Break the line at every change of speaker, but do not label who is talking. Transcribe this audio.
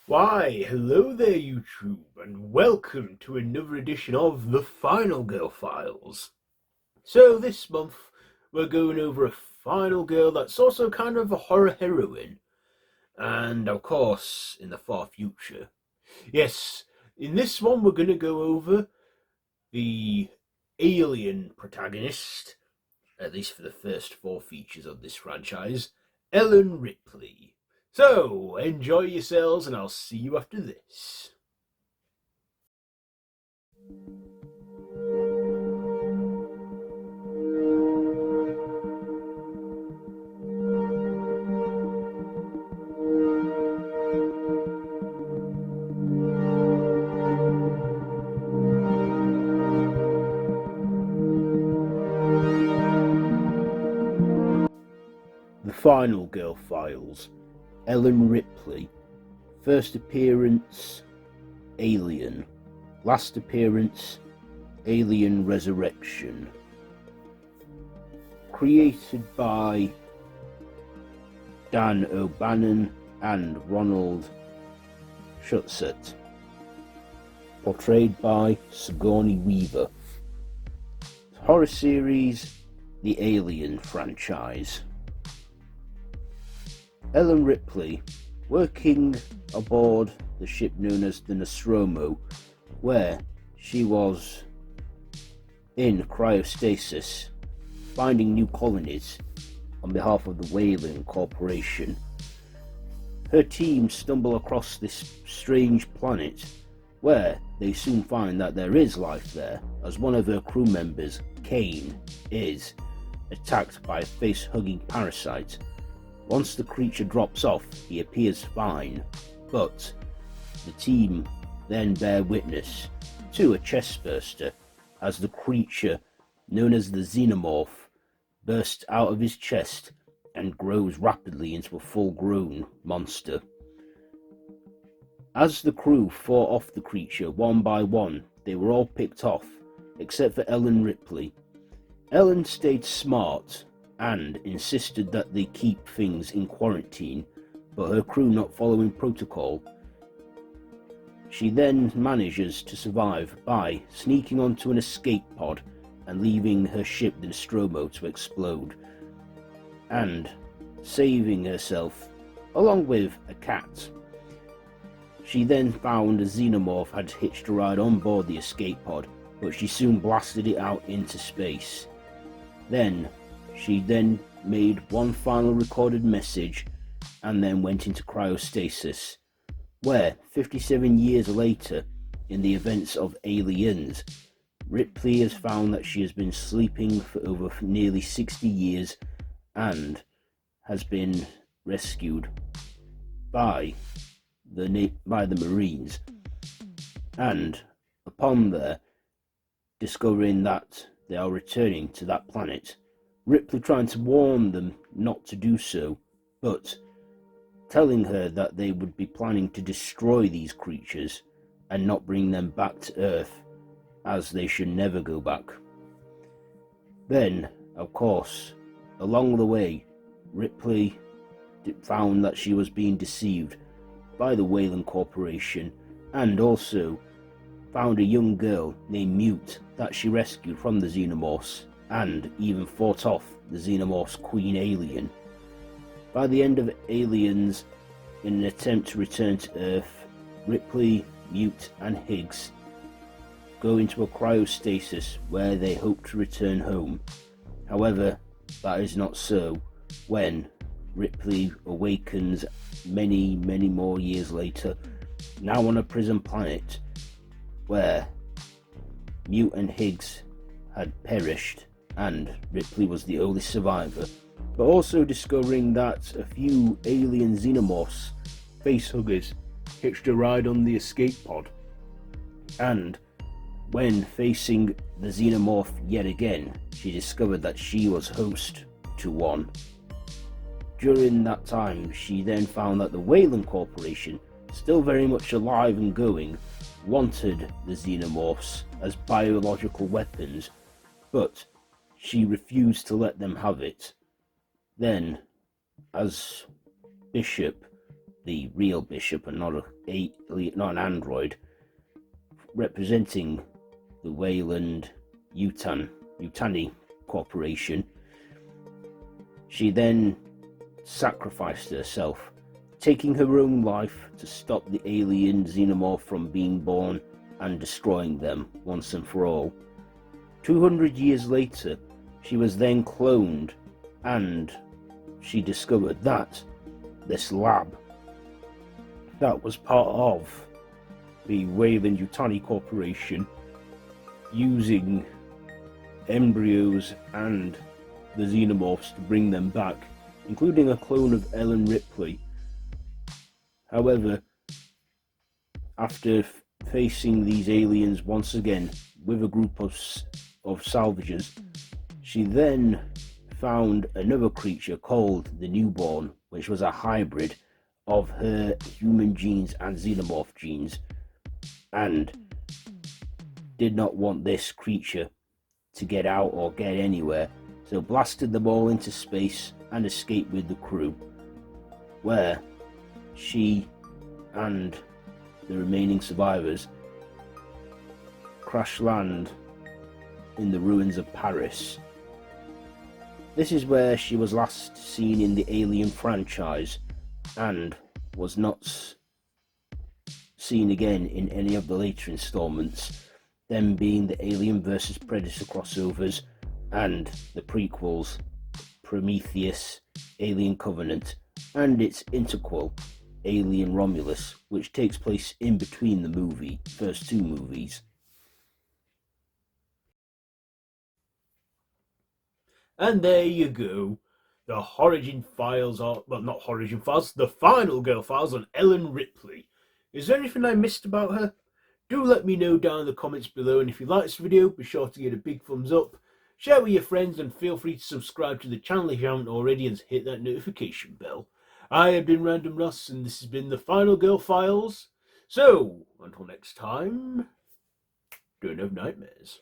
Why, hello there, YouTube, and welcome to another edition of The Final Girl Files. So, this month, we're going over a final girl that's also kind of a horror heroine, and of course, in the far future. Yes, in this one, we're going to go over the alien protagonist, at least for the first four features of this franchise, Ellen Ripley. So, enjoy yourselves, and I'll see you after this. The Final Girl Files, Ellen Ripley. First appearance, Alien. Last appearance, Alien Resurrection. Created by Dan O'Bannon and Ronald Schutzet. Portrayed by Sigourney Weaver. Horror series, the Alien franchise. Ellen Ripley, working aboard the ship known as the Nostromo, where she was in cryostasis, finding new colonies on behalf of the Whaling Corporation. Her team stumble across this strange planet, where they soon find that there is life there, as one of her crew members, Kane, is attacked by a face-hugging parasite. Once the creature drops off, he appears fine, but the team then bear witness to a chestburster as the creature, known as the xenomorph, bursts out of his chest and grows rapidly into a full-grown monster. As the crew fought off the creature one by one, they were all picked off, except for Ellen Ripley. Ellen stayed smart and insisted that they keep things in quarantine, but her crew not following protocol. She then manages to survive by sneaking onto an escape pod and leaving her ship, the Nostromo, to explode, and saving herself along with a cat. She then found a xenomorph had hitched a ride on board the escape pod, but she soon blasted it out into space. She then made one final recorded message and then went into cryostasis, where 57 years later, in the events of Aliens, Ripley has found that she has been sleeping for over nearly 60 years and has been rescued by the Marines. And upon their discovering that they are returning to that planet, Ripley trying to warn them not to do so, but telling her that they would be planning to destroy these creatures and not bring them back to Earth, as they should never go back. Then, of course, along the way, Ripley found that she was being deceived by the Whaling Corporation, and also found a young girl named Mute that she rescued from the xenomorphs, and even fought off the xenomorph's queen alien. By the end of Aliens, in an attempt to return to Earth, Ripley, Mute and Higgs go into a cryostasis where they hope to return home. However, that is not so when Ripley awakens many more years later, now on a prison planet where Mute and Higgs had perished and Ripley was the only survivor, but also discovering that a few alien xenomorphs, facehuggers, hitched a ride on the escape pod, and when facing the xenomorph yet again, she discovered that she was host to one. During that time, she then found that the Whaling Corporation, still very much alive and going, wanted the xenomorphs as biological weapons, but she refused to let them have it. Then, as Bishop, the real Bishop and not an android, representing the Wayland Yutani Corporation, she then sacrificed herself, taking her own life to stop the alien xenomorph from being born and destroying them once and for all. 200 years later, she was then cloned, and she discovered that this lab that was part of the Wayland Yutani Corporation, using embryos and the xenomorphs to bring them back, including a clone of Ellen Ripley. However, after facing these aliens once again with a group of salvagers, she then found another creature called the Newborn, which was a hybrid of her human genes and xenomorph genes, and did not want this creature to get out or get anywhere, so blasted them all into space and escaped with the crew, where she and the remaining survivors crash land in the ruins of Paris. This is where she was last seen in the Alien franchise, and was not seen again in any of the later installments, them being the Alien vs Predator crossovers and the prequels Prometheus, Alien Covenant, and its interquel Alien Romulus, which takes place in between the first two movies.
And there you go. The Origin Files are, well, not Origin Files, the Final Girl Files on Ellen Ripley. Is there anything I missed about her? Do let me know down in the comments below, and if you like this video, be sure to give it a big thumbs up, share with your friends, and feel free to subscribe to the channel if you haven't already, and hit that notification bell. I have been Random Ross, and this has been the Final Girl Files. So, until next time, don't have nightmares.